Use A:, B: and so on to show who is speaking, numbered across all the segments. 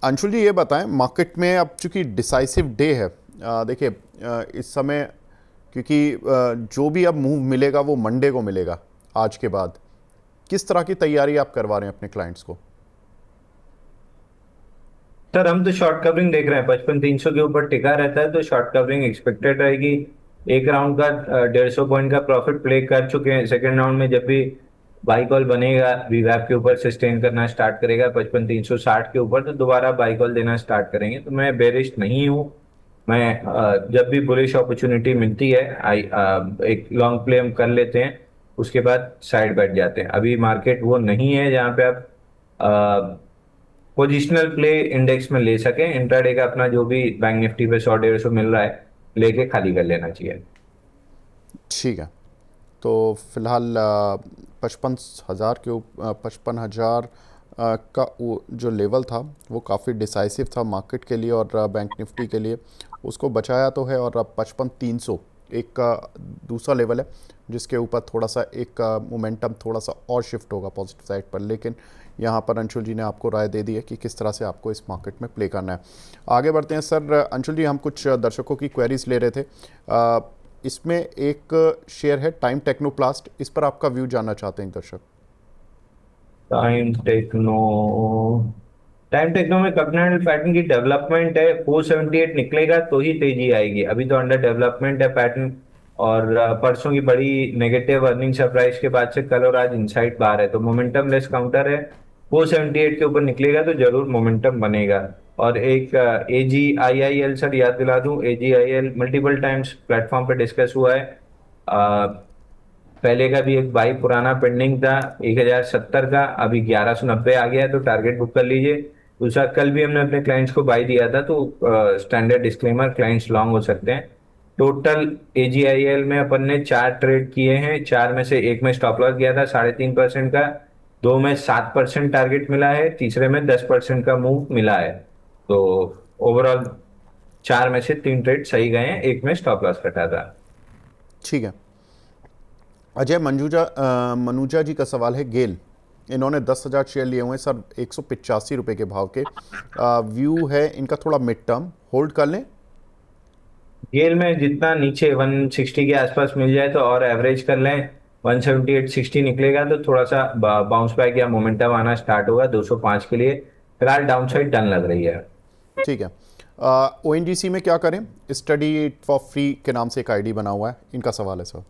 A: अंशुल जी ये बताएं, मार्केट में अब चूंकि डिसाइसिव डे है, देखिए इस समय क्योंकि जो भी अब मूव मिलेगा वो मंडे को मिलेगा आज के बाद, किस तरह की तैयारी आप करवा रहे हैं अपने क्लाइंट्स को?
B: सर हम तो शॉर्ट कवरिंग देख रहे हैं, 55,300 के ऊपर टिका रहता है तो शॉर्ट कवरिंग एक्सपेक्टेड रहेगी। एक राउंड का 150 पॉइंट का प्रॉफिट प्ले कर चुके हैं। सेकेंड राउंड में जब भी बाई कॉल बनेगा, वीवैप के ऊपर सस्टेन करना स्टार्ट करेगा 55,360 के ऊपर, तो दोबारा बाई कॉल देना स्टार्ट करेंगे। तो मैं बेरिश नहीं हूँ। मैं जब भी बुलिश अपॉर्चुनिटी मिलती है एक लॉन्ग प्ले हम कर लेते हैं, उसके बाद साइड बैठ जाते हैं। अभी मार्केट वो नहीं है जहाँ पे आप पोजिशनल प्ले इंडेक्स में ले सके। इंट्राडे का अपना जो भी बैंक निफ्टी पे 100 150 मिल रहा है, लेके खाली कर लेना चाहिए।
A: ठीक है। तो फिलहाल 55,000 के 55,000 का वो जो लेवल था वो काफ़ी डिसाइसिव था मार्केट के लिए और बैंक निफ्टी के लिए, उसको बचाया तो है। और अब 55,300 एक दूसरा लेवल है जिसके ऊपर थोड़ा सा एक मोमेंटम थोड़ा सा और शिफ्ट होगा पॉजिटिव साइड पर। लेकिन यहाँ पर अंशुल जी ने आपको राय दे दी है कि किस तरह से आपको इस मार्केट में प्ले करना है। आगे बढ़ते हैं सर। अंशुल जी, हम कुछ दर्शकों की क्वेरीज ले रहे थे। इसमें एक शेयर है टाइम टेक्नोप्लास्ट, इस पर आपका व्यू जानना चाहते हैं दर्शक।
B: टाइम टेक्नो टाइम टेक्नो में कॉन्टिनेंटल पैटर्न की डेवलपमेंट है। 478 निकलेगा तो ही तेजी आएगी, अभी तो अंडर डेवलपमेंट है पैटर्न। और परसों की बड़ी नेगेटिव अर्निंग सरप्राइज के बाद से कल और आज इनसाइड बाहर है, तो मोमेंटम लेस काउंटर है। 478 के ऊपर निकलेगा तो जरूर मोमेंटम बनेगा। और एक AGIIL, सर याद दिला दूं, AGIIL मल्टीपल टाइम्स प्लेटफॉर्म पे डिस्कस हुआ है। पहले का भी एक बाई पुराना पेंडिंग था 1,070 का, अभी 1,190 आ गया है, तो टारगेट बुक कर लीजिए। दूसरा, कल भी हमने अपने क्लाइंट्स को बाई दिया था, तो स्टैंडर्ड डिस्क्लेमर, क्लाइंट्स लॉन्ग हो सकते हैं। टोटल AGIL में अपन ने 4 ट्रेड किए हैं, 4 में से एक में स्टॉप लॉस गया था 3.5% का, दो में 7% टारगेट मिला है, तीसरे में 10% का मूव मिला है। तो ओवरऑल 4 में से 3 ट्रेड सही गए हैं, एक में स्टॉप लॉस कटा था।
A: ठीक है। अजय मनुजा जी का सवाल है, गेल, इन्होंने 10,000 शेयर लिए हुए हैं सर, 185 रुपये के भाव के। व्यू है इनका थोड़ा मिड टर्म, होल्ड कर लें?
B: गेल में जितना नीचे 160 के आसपास मिल जाए तो और एवरेज कर लें। 178-60 निकलेगा तो थोड़ा सा बाउंस बैक या मोमेंटम आना स्टार्ट होगा 205 के लिए। फिलहाल डाउन साइड डन लग रही है।
A: ठीक है। ONGC में क्या करें? स्टडी फॉर फ्री के नाम से एक आईडी बना हुआ है, इनका सवाल है sir.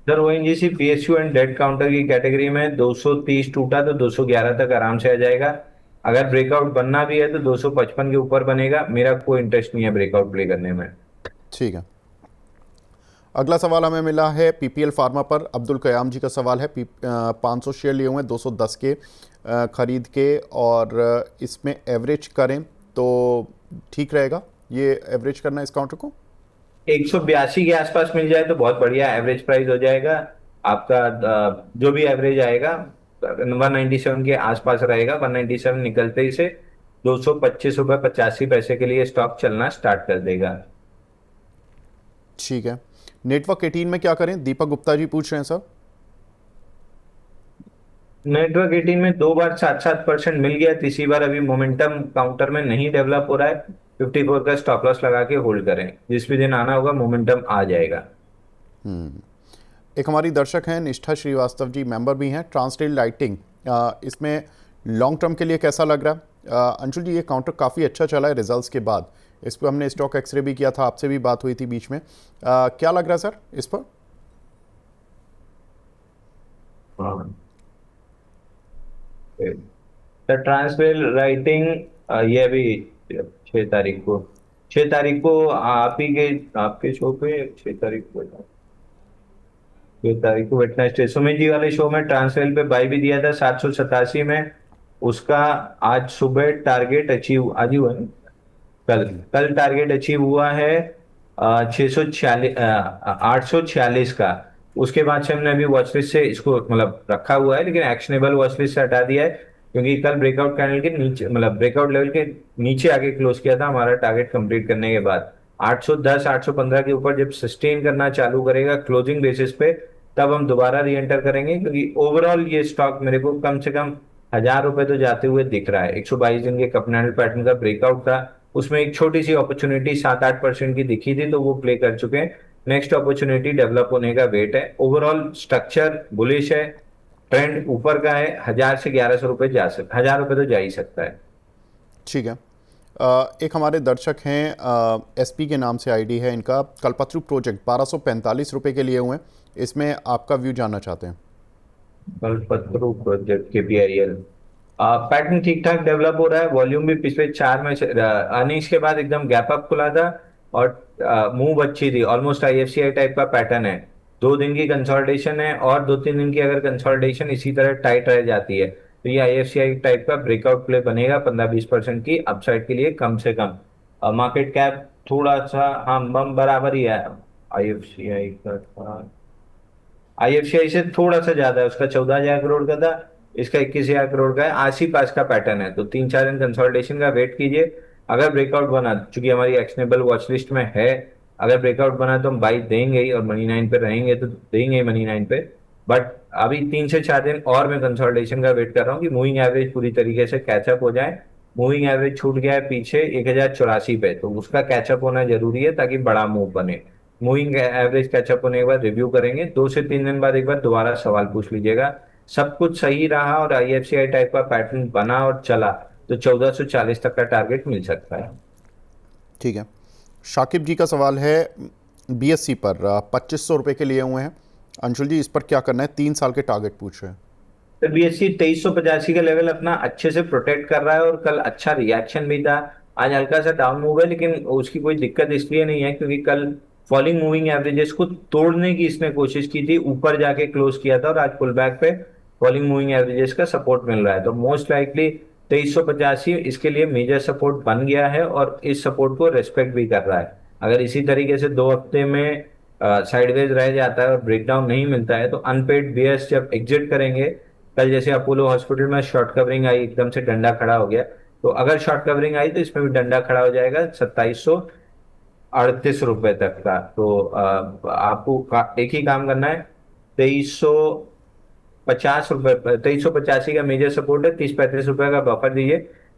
B: Sir ONGC PSU and debt counter की कैटेगरी में 230 टूटा तो 211 तक आराम से आ जाएगा। अगर ब्रेकआउट बनना भी है तो 255 के ऊपर बनेगा। मेरा कोई इंटरेस्ट नहीं है ब्रेकआउट प्ले करने में।
A: ठीक है। अगला सवाल हमें मिला है PPL फार्मा पर, अब्दुल कयाम जी का सवाल है। 500 शेयर लिए हुए हैं 210 के खरीद के, और इसमें एवरेज करें तो ठीक रहेगा ये एवरेज करना इस काउंटर को?
B: 182 के आसपास मिल जाए तो बहुत बढ़िया एवरेज प्राइस हो जाएगा आपका। जो भी एवरेज आएगा 197 के आसपास रहेगा। 197 निकलते ही से 225 रुपये 85 पैसे के लिए स्टॉक चलना स्टार्ट कर देगा।
A: ठीक है। नेटवर्क 18 में क्या करें, दीपक गुप्ता जी पूछ रहे हैं सर।
B: नेटवर्क 18 में 2 बार 7-7% मिल गया, तीसरी बार अभी मोमेंटम काउंटर में नहीं डेवलप हो रहा है। 54 का स्टॉप लॉस लगा के होल्ड करें, जिस भी दिन आना होगा मोमेंटम आ जाएगा।
A: एक हमारी दर्शक हैं निष्ठा श्रीवास्तव जी, मेंबर भी हैं, ट्रांसलेट लाइटिंग, इसमें लॉन्ग टर्म के लिए कैसा लग रहा है? अंशुल जी, ये काउंटर काफ़ी अच्छा चला है रिजल्ट्स के बाद। इस पर हमने स्टॉक एक्सरे भी किया था, आपसे भी बात हुई थी बीच में। क्या लग रहा है सर इस पर?
B: हाँ। तो ट्रांसफर राइटिंग, ये अभी 6 तारीख को 6 तारीख को आप ही के आपके शो पे 6 तारीख को 6 तारीख को वेटनेसडे सुमित जी वाले शो में ट्रांसफर पे बाई भी दिया था 787 में। उसका आज सुबह टारगेट अचीव, आज ही हुआ है? कल कल टारगेट अचीव हुआ है 646 846 का। उसके बाद से हमने अभी वॉचलिस्ट से इसको मतलब रखा हुआ है, लेकिन एक्शनेबल वॉचलिस्ट से हटा दिया है, क्योंकि कल ब्रेकआउट कैंडल के नीचे मतलब ब्रेकआउट लेवल के नीचे आके क्लोज किया था हमारा टारगेट कंप्लीट करने के बाद। 810 815 के ऊपर जब सस्टेन करना चालू करेगा क्लोजिंग बेसिस पे, तब हम दोबारा री एंटर करेंगे, क्योंकि ओवरऑल ये स्टॉक मेरे को कम से कम ₹1,000 तो जाते हुए दिख रहा है। 122 दिन के कप एंड पैटर्न का ब्रेकआउट था, उसमें एक छोटी सी अपॉर्चुनिटी 7-8% की दिखी थी, तो वो प्ले कर चुके हैं। नेक्स्ट अपॉर्चुनिटी डेवलप होने का वेट है। ओवरऑल स्ट्रक्चर बुलिश है, ट्रेंड ऊपर का है। 1,000 से 1,100 रुपए जा सकता, ₹1,000 तो जा ही सकता है।
A: ठीक है। एक हमारे दर्शक हैं, एसपी के नाम से आईडी है इनका, कल्पतरू प्रोजेक्ट 1245 रुपये के लिए हुए हैं, इसमें आपका व्यू जानना चाहते हैं।
B: कल्पतरू प्रोजेक्ट KPIL पैटर्न ठीक ठाक डेवलप हो रहा है। वॉल्यूम भी पिछले 4 में अर्निंग्स के बाद एकदम गैप अप खुला था, और मूव अच्छी थी। ऑलमोस्ट IFCI टाइप का पैटर्न है। 2 दिन की कंसोलिडेशन है, और 2-3 दिन की अगर कंसोलिडेशन इसी तरह टाइट रह जाती है तो ये IFCI टाइप का ब्रेकआउट प्ले बनेगा 15-20% की अपसाइड के लिए कम से कम। मार्केट कैप थोड़ा सा, हाँ, बम बराबर ही है IFCI का। IFCI से थोड़ा सा ज्यादा है, उसका 14,000 करोड़ का था, इसका 21,000 करोड़ का है। आस ही पास का पैटर्न है, तो 3-4 दिन कंसोलिडेशन का वेट कीजिए। अगर ब्रेकआउट बना, चूंकि हमारी एक्शनेबल वॉच लिस्ट में है, अगर ब्रेकआउट बना तो हम बाई देंगे ही, और मनी 9 पे रहेंगे तो देंगे ही मनी 9 पे। बट अभी 3 से 4 दिन और मैं कंसोलिडेशन का वेट कर रहा हूँ कि मूविंग एवरेज पूरी तरीके से कैचअप हो जाए। मूविंग एवरेज छूट गया है पीछे 1,084 पे, तो उसका कैचअप होना जरूरी है ताकि बड़ा मूव बने। मूविंग एवरेज कैचअप होने के बाद रिव्यू करेंगे। 2 से 3 दिन बाद एक बार दोबारा सवाल पूछ लीजिएगा। सब कुछ सही रहा और IFCI टाइप का पैटर्न बना और चला तो 1440 तक का टारगेट मिल सकता है।
A: ठीक है। शाकिब जी का सवाल है BSC पर 2500 रुपये के लिए हुए हैं। अंशुल जी, इस पर क्या करना है? 3 साल के टारगेट पूछ रहे हैं।
B: तो BSC 2385 का लेवल अपना अच्छे से प्रोटेक्ट कर रहा है, और कल अच्छा रिएक्शन भी था। आज हल्का सा डाउन मूव है, लेकिन उसकी कोई दिक्कत इसलिए नहीं है क्योंकि कल फॉलिंग मूविंग एवरेजेस को तोड़ने की इसने कोशिश की थी, ऊपर जाके क्लोज किया था, और आज पुल बैक पे फॉलिंग मूविंग एवरेजेस का सपोर्ट मिल रहा है। तो मोस्ट लाइकली 2385 इसके लिए मेजर सपोर्ट बन गया है, और इस सपोर्ट को रेस्पेक्ट भी कर रहा है। अगर इसी तरीके से 2 हफ्ते में साइडवेज रह जाता है और ब्रेकडाउन नहीं मिलता है, तो अनपेड बियर्स जब एग्जिट करेंगे, कल जैसे अपोलो हॉस्पिटल में शॉर्ट कवरिंग आई, एकदम से डंडा खड़ा हो गया, तो अगर शॉर्ट कवरिंग आई तो इसमें भी डंडा खड़ा हो जाएगा 2738 रुपए तक का। तो आपको एक ही काम करना है। 2350 रुपए, 2385 का मेजर सपोर्ट है, 30-35 रुपए का बफर दीजिए।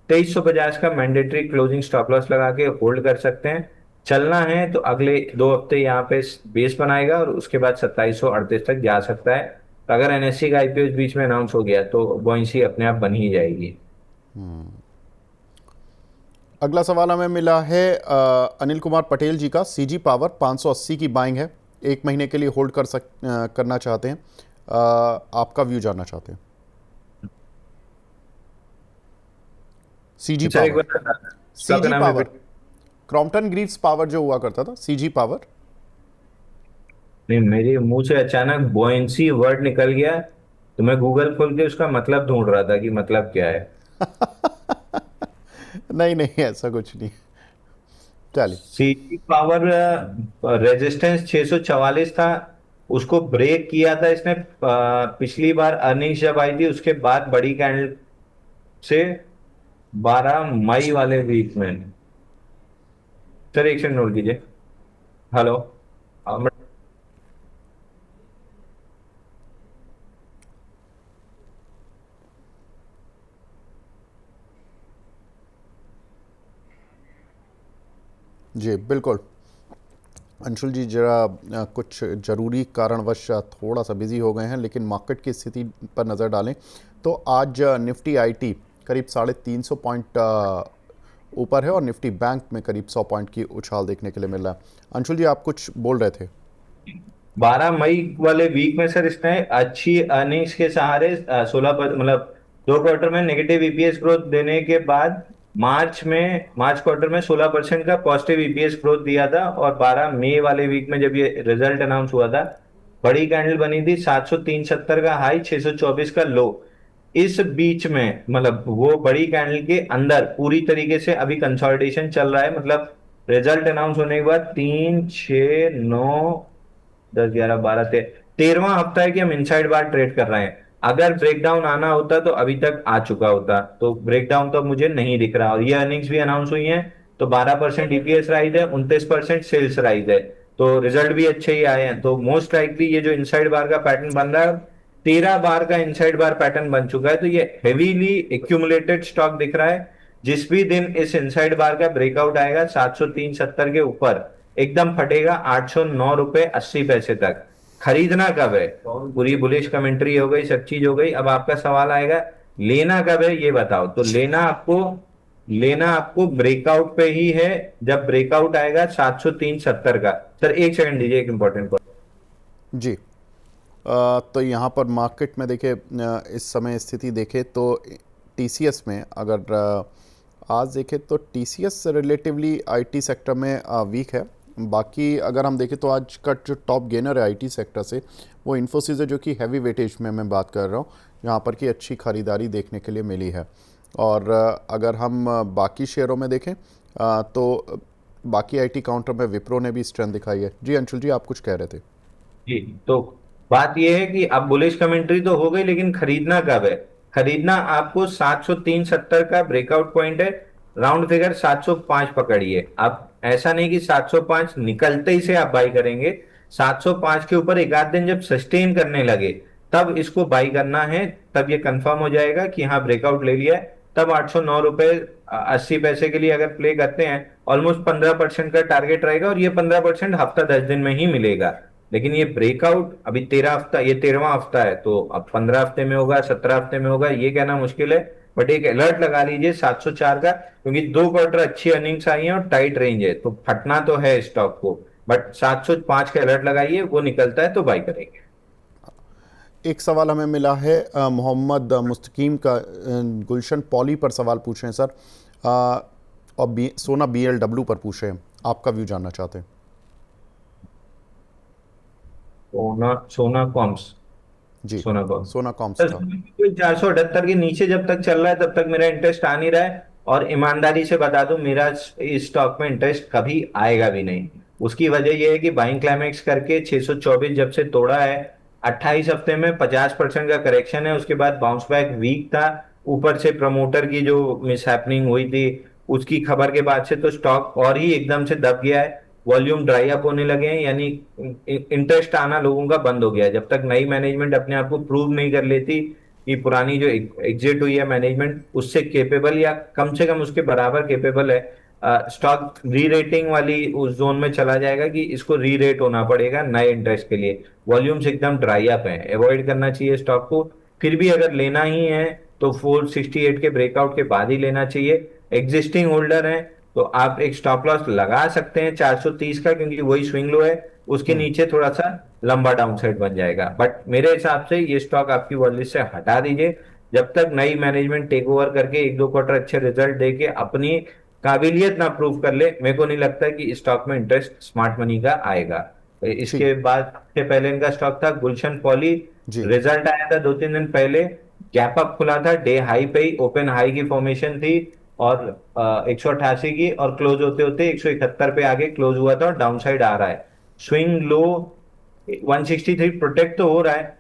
B: 2350 का मैंडेटरी क्लोजिंग स्टॉप लॉस लगा के होल्ड कर सकते हैं। चलना है तो अगले 2 हफ्ते यहाँ पे बेस बनाएगा, और उसके बाद 2738 तक जा सकता है। तो अगर NSE का IPO बीच में अनाउंस हो गया तो बॉइंसी अपने आप बन ही जाएगी।
A: अगला सवाल हमें मिला है अनिल कुमार पटेल जी का। CG पावर 580 की बाइंग है, 1 महीने के लिए होल्ड करना चाहते हैं। आपका व्यू जानना चाहते हैं। CG
B: अच्छा, एक
A: पावर,
B: बार स्टॉक का
A: CG
B: नाम
A: power,
B: repeat.
A: Crompton Greaves power जो हुआ करता था, CG पावर।
B: नहीं, मेरे मुंह से अचानक बॉयंसी वर्ड निकल गया, तो मैं गूगल खोल के उसका मतलब ढूंढ रहा था कि मतलब क्या है।
A: नहीं नहीं, ऐसा कुछ नहीं। चलिए।
B: CG पावर रेजिस्टेंस 644 था, उसको ब्रेक किया था इसने पिछली बार अर्निंग्स जब आई थी उसके बाद बड़ी कैंडल से 12 मई वाले वीक में। सर एक सेकंड नोट कीजिए। हेलो।
A: जी बिल्कुल। अंशुल जी जरा कुछ ज़रूरी कारणवश थोड़ा सा बिजी हो गए हैं, लेकिन मार्केट की स्थिति पर नज़र डालें तो आज निफ्टी IT करीब 350 पॉइंट ऊपर है, और निफ्टी बैंक में करीब 100 पॉइंट की उछाल देखने के लिए मिल रहा है। अंशुल जी, आप कुछ बोल रहे थे।
B: 12 मई वाले वीक में सर इसने अच्छी अर्निंग्स के सहारे 16 मतलब 2 क्वार्टर में नेगेटिव EPS ग्रोथ देने के बाद मार्च क्वार्टर में 16% का पॉजिटिव EPS ग्रोथ दिया था। और 12 मई वाले वीक में जब ये रिजल्ट अनाउंस हुआ था, बड़ी कैंडल बनी थी, 773 का हाई, 624 का लो। इस बीच में मतलब वो बड़ी कैंडल के अंदर पूरी तरीके से अभी कंसोलिडेशन चल रहा है। मतलब रिजल्ट अनाउंस होने के बाद 13 हफ्ता है कि हम इनसाइड बार ट्रेड कर रहे हैं। अगर ब्रेकडाउन आना होता तो अभी तक आ चुका होता, तो ब्रेकडाउन तो मुझे नहीं दिख रहा। और ये अर्निंग्स भी अनाउंस हुई हैं, तो 12% EPS राइज है, 29% सेल्स राइज है, तो रिजल्ट भी अच्छे ही आए हैं। तो मोस्ट लाइकली ये जो इनसाइड बार का पैटर्न बन रहा है 13 बार का इनसाइड बार पैटर्न बन चुका है, तो ये हेवीली एक्यूमुलेटेड स्टॉक दिख रहा है। जिस भी दिन इस इनसाइड बार का ब्रेकआउट आएगा 703.70 के ऊपर, एकदम फटेगा 809 रुपए 80 पैसे तक। खरीदना कब है? पूरी बुलिश कमेंट्री हो गई, सब चीज हो गई, अब आपका सवाल आएगा लेना कब है, ये बताओ। तो लेना आपको ब्रेकआउट पे ही है, जब ब्रेकआउट आएगा 703.70 का। सर एक सेकंड दीजिए, एक इंपॉर्टेंट।
A: जी। तो यहाँ पर मार्केट में देखिए, इस समय स्थिति देखें तो टीसीएस में अगर आज देखें तो टीसीएस रिलेटिवली आईटी सेक्टर में वीक है। बाकी अगर हम देखें तो आज का जो टॉप गेनर है आईटी सेक्टर से वो इन्फोसिस है, जो कि हैवी वेटेज में मैं बात कर रहा हूँ, यहाँ पर की अच्छी खरीदारी देखने के लिए मिली है। और अगर हम बाकी शेयरों में देखें तो बाकी आईटी काउंटर में विप्रो ने भी स्ट्रेंथ दिखाई है। जी अंशुल जी, आप कुछ कह रहे थे।
B: जी, तो बात यह है कि अब बुलिश कमेंट्री तो हो गई, लेकिन खरीदना कब है? खरीदना आपको 703.70 का ब्रेकआउट पॉइंट है, राउंड फिगर 705 पकड़िए। अब ऐसा नहीं कि 705 निकलते ही से आप बाई करेंगे, 705 के ऊपर एक आध दिन जब सस्टेन करने लगे तब इसको बाई करना है। तब ये कंफर्म हो जाएगा कि हाँ ब्रेकआउट ले लिया है, तब 809 रुपए 80 पैसे के लिए अगर प्ले करते हैं, ऑलमोस्ट 15% का टारगेट रहेगा, और ये 15% हफ्ता 10 दिन में ही मिलेगा। लेकिन ये ब्रेकआउट अभी 13 हफ्ता, ये 13वां हफ्ता है, तो अब 15 हफ्ते में होगा, 17 हफ्ते में होगा, ये कहना मुश्किल है। बट एक अलर्ट लगा लीजिए 704 का, क्योंकि 2 क्वार्टर अच्छी अर्निंग्स आई हैं और टाइट रेंज है, तो फटना तो है स्टॉक को। बट 705 का अलर्ट लगाइए, वो निकलता है तो बाई करेंगे।
A: एक सवाल हमें मिला है मोहम्मद मुस्तकीम का, गुलशन पॉली पर सवाल पूछ रहे हैं सर, और सोना बीएलडब्ल्यू पर पूछ रहे हैं, आपका व्यू जानना चाहते हैं।
B: सोना सोना कॉम्स
A: जी,
B: सोना कॉम्स
A: सोना कॉम्स
B: सर,
A: था।
B: कोई 478 के नीचे जब तक चल रहा है तब तक मेरा इंटरेस्ट आ नहीं रहा है, और ईमानदारी से बता दूं मेरा इस स्टॉक में इंटरेस्ट कभी आएगा भी नहीं। उसकी वजह यह है कि बाइंग क्लाइमेक्स करके 624 जब से तोड़ा है, 28 हफ्ते में 50% का करेक्शन है, उसके बाद बाउंस बैक वीक था। ऊपर से प्रमोटर की जो मिसहैपनिंग हुई थी, उसकी खबर के बाद से तो स्टॉक और ही एकदम से दब गया है। वॉल्यूम ड्राई अप होने लगे हैं, यानी इंटरेस्ट आना लोगों का बंद हो गया है। जब तक नई मैनेजमेंट अपने आप को प्रूव नहीं कर लेती कि पुरानी जो एग्जिट हुई है मैनेजमेंट उससे केपेबल या कम से कम उसके बराबर केपेबल है, स्टॉक री रेटिंग वाली उस जोन में चला जाएगा कि इसको री रेट होना पड़ेगा नए इंटरेस्ट के लिए। वॉल्यूम्स एकदम ड्राई अप है, अवॉइड करना चाहिए स्टॉक को। फिर भी अगर लेना ही है तो 468 के ब्रेकआउट के बाद ही लेना चाहिए। एग्जिस्टिंग होल्डर है तो आप एक स्टॉप लॉस लगा सकते हैं 430 का, क्योंकि वही स्विंग लो है, उसके नीचे थोड़ा सा लंबा डाउनसाइड बन जाएगा। बट मेरे हिसाब से ये स्टॉक आपकी वॉच लिस्ट से हटा दीजिए, जब तक नई मैनेजमेंट टेक ओवर करके 1-2 क्वार्टर अच्छे रिजल्ट दे के अपनी काबिलियत ना प्रूव कर ले, मेरे को नहीं लगता कि स्टॉक में इंटरेस्ट स्मार्ट मनी का आएगा।
A: ठीक।
B: इसके बाद से पहले इनका स्टॉक था गुलशन पॉली,
A: जी।
B: रिजल्ट आया था 2-3 दिन पहले, गैप अप खुला था, डे हाई पे ही ओपन हाई की फॉर्मेशन थी, और 188 की, और क्लोज होते होते 171 पे आगे क्लोज हुआ था, और डाउन साइड आ रहा है। स्विंग लो 163 प्रोटेक्ट तो हो रहा है,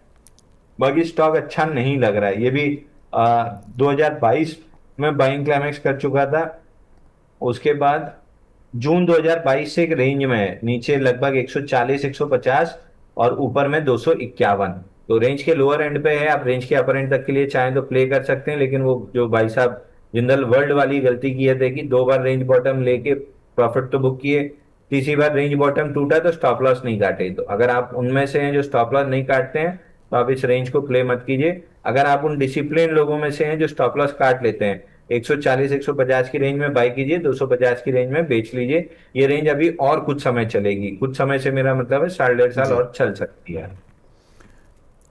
B: बाकी स्टॉक अच्छा नहीं लग रहा है। ये भी 2022 में बाइंग क्लाइमेक्स कर चुका था, उसके बाद जून 2022 से एक रेंज में है, नीचे लगभग 140 150 और ऊपर में 251। तो रेंज के लोअर एंड पे है, आप रेंज के अपर एंड तक के लिए चाहें तो प्ले कर सकते हैं, लेकिन वो जो भाई साहब जिंदल वर्ल्ड वाली गलती की है कि 2 बार रेंज बॉटम लेके प्रॉफिट तो बुक किए, तीसरी बार रेंज बॉटम टूटा तो स्टॉप लॉस नहीं काटे। तो अगर आप उनमें से हैं जो स्टॉप लॉस नहीं काटते हैं, तो आप इस रेंज को प्ले मत कीजिए। अगर आप उन डिसिप्लिन लोगों में से हैं जो स्टॉप लॉस काट लेते हैं, 140 150 की रेंज में बाई कीजिए, 250 की रेंज में बेच लीजिए। ये रेंज अभी और कुछ समय चलेगी, कुछ समय से मेरा मतलब है 1.5 साल
A: जी।
B: और चल सकती है।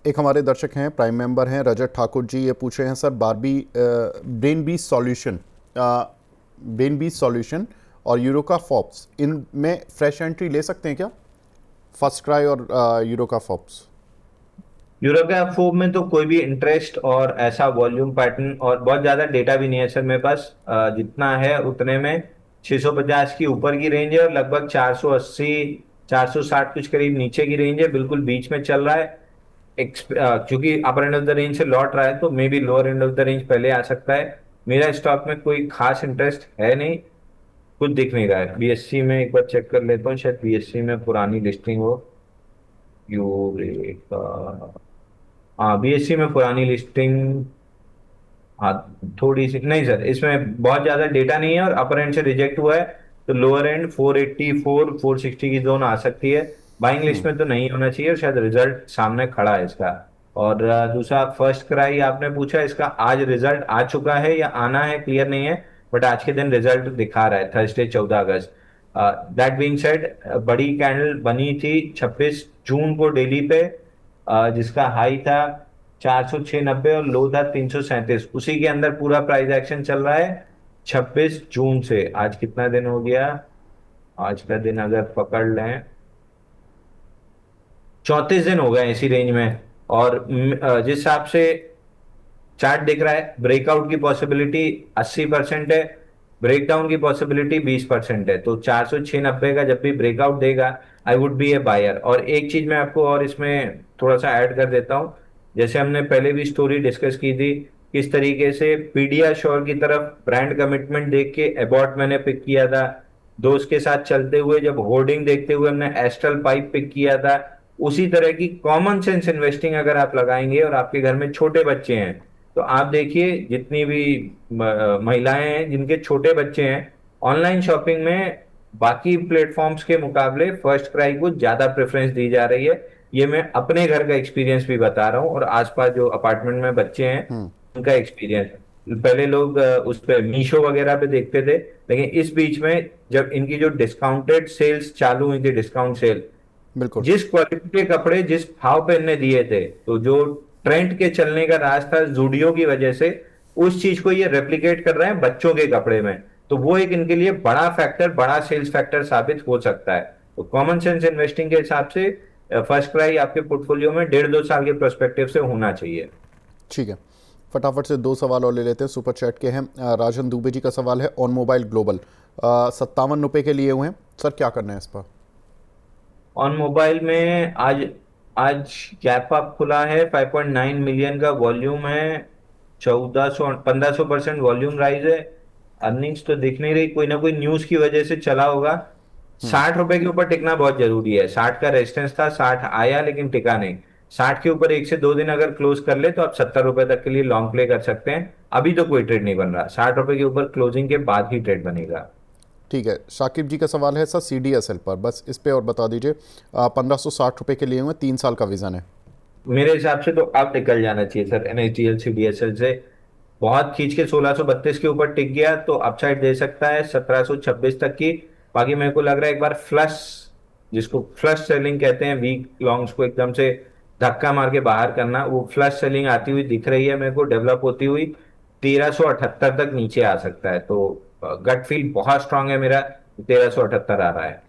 A: एक हमारे दर्शक हैं, प्राइम मेंबर हैं, रजत ठाकुर जी, ये पूछ रहे हैं सर, ब्रेन बीस सॉल्यूशन, ब्रेन बीस सॉल्यूशन और यूरोका फॉप्स, इनमें फ्रेश एंट्री ले सकते हैं क्या? फर्स्ट क्राई और यूरोका फॉप्स।
B: यूरोप के फोब में तो कोई भी इंटरेस्ट और ऐसा वॉल्यूम पैटर्न और बहुत ज्यादा डेटा भी नहीं है सर मेरे पास। जितना है उतने में 650 की ऊपर की रेंज है, और लगभग 480 460 कुछ करीब नीचे की रेंज है, बिल्कुल बीच में चल रहा है। क्योंकि अपर एंड ऑफ द रेंज से लौट रहा है, तो may be lower end of the range पहले आ सकता है। मेरा स्टॉक में कोई खास इंटरेस्ट है नहीं, कुछ दिख नहीं रहा है। बीएससी में एक बार चेक कर लेता हूँ, शायद बीएससी में पुरानी लिस्टिंग हो। यूरेका हाँ, बीएससी में पुरानी लिस्टिंग। हाँ, थोड़ी सी नहीं सर, इसमें बहुत ज्यादा डेटा नहीं है और अपर एंड से रिजेक्ट हुआ है, तो लोअर एंड 484 460 की जोन आ सकती है। बाइंग लिस्ट में तो नहीं होना चाहिए, और शायद रिजल्ट सामने खड़ा है इसका। और दूसरा फर्स्ट क्राई आपने पूछा, इसका आज रिजल्ट आ चुका है या आना है क्लियर नहीं है, बट आज के दिन रिजल्ट दिखा रहा है, Thursday 14 August. That being said, बड़ी कैंडल बनी थी 26 जून को डेली पे, जिसका हाई था 406.90 और लो था 337, उसी के अंदर पूरा प्राइस एक्शन चल रहा है 26 जून से। आज कितना दिन हो गया, आज का दिन अगर पकड़ लें, 34 दिन हो गए इसी रेंज में। और जिस हिसाब से चार्ट दिख रहा है, ब्रेकआउट की पॉसिबिलिटी 80% है, ब्रेकडाउन की पॉसिबिलिटी 20% है। तो 406.90 का जब भी ब्रेकआउट देगा, I would be a buyer. और एक चीज मैं आपको और इसमें थोड़ा सा ऐड कर देता हूँ, जैसे हमने पहले भी स्टोरी डिस्कस की थी, किस तरीके से पीडियाश्योर की तरफ ब्रांड कमिटमेंट देख के एबॉट मैंने पिक किया था, दोस्त के साथ चलते हुए जब होर्डिंग देखते हुए हमने एस्ट्रल पाइप पिक किया था। उसी तरह की कॉमन सेंस इन्वेस्टिंग अगर आप लगाएंगे, और आपके घर में छोटे बच्चे हैं, तो आप देखिए जितनी भी महिलाएं हैं जिनके छोटे बच्चे हैं, ऑनलाइन शॉपिंग में बाकी प्लेटफॉर्म्स के मुकाबले फर्स्ट क्राई को ज्यादा प्रेफरेंस दी जा रही है। ये मैं अपने घर का एक्सपीरियंस भी बता रहा हूँ, और आसपास जो अपार्टमेंट में बच्चे हैं
A: हम्म।
B: उनका एक्सपीरियंस। पहले लोग उस पे मीशो वगैरह पे देखते थे, लेकिन इस बीच में जब इनकी जो डिस्काउंटेड सेल्स चालू हुई थी, डिस्काउंट सेल,
A: बिल्कुल।
B: जिस क्वालिटी के कपड़े जिस भाव पे इनने दिए थे, तो जो ट्रेंड के चलने का राज था जूडियो की वजह से, उस चीज को ये रेप्लिकेट कर रहे हैं बच्चों के कपड़े में। तो वो एक इनके लिए बड़ा फैक्टर, बड़ा सेल्स फैक्टर साबित हो सकता है। तो कॉमन सेंस इन्वेस्टिंग के हिसाब से फर्स्ट क्राई आपके पोर्टफोलियो में 1.5-2 साल के पर्सपेक्टिव से होना चाहिए।
A: ठीक है, फटाफट से दो सवाल और ले लेते हैं, सुपर चैट के हैं। राजन दुबे जी का सवाल है, ऑन मोबाइल ग्लोबल 57 रुपये के लिए हुए हैं सर, क्या करना है इस पर?
B: ऑन मोबाइल में आज आज गैप अप खुला है, 5.9 मिलियन का वॉल्यूम है, 1500% वॉल्यूम राइज है। अर्निंग्स तो दिख नहीं रही, कोई ना कोई न्यूज की वजह से चला होगा। 60 रुपए के ऊपर टिकना बहुत जरूरी है, 60 का रेजिस्टेंस था, 60 आया लेकिन टिका नहीं। 60 के ऊपर 1 से 2 दिन अगर क्लोज कर ले तो आप 70 रुपए तक के लिए लॉन्ग प्ले कर सकते हैं। अभी तो कोई ट्रेड नहीं बन रहा, 60 रुपए के ऊपर क्लोजिंग के बाद ही ट्रेड बनेगा।
A: ठीक है, शाकिब जी का सवाल है सर CDSL पर, बस इस पे और बता दीजिए। 1560 रुपये के लिए हुए, 3 साल का विजन है।
B: मेरे हिसाब से तो अब निकल जाना चाहिए सर, NSDL CDSL से। बहुत खींच के 1632 के ऊपर टिक गया तो अपसाइड दे सकता है 1726 तक की। बाकी मेरे को लग रहा है एक बार फ्लश, जिसको फ्लश सेलिंग कहते हैं, वीक लॉन्ग्स को एकदम से धक्का मार के बाहर करना, वो फ्लश सेलिंग आती हुई दिख रही है मेरे को, डेवलप होती हुई 1378 तक नीचे आ सकता है। तो गट फील बहुत स्ट्रांग है मेरा, 1378 आ रहा है।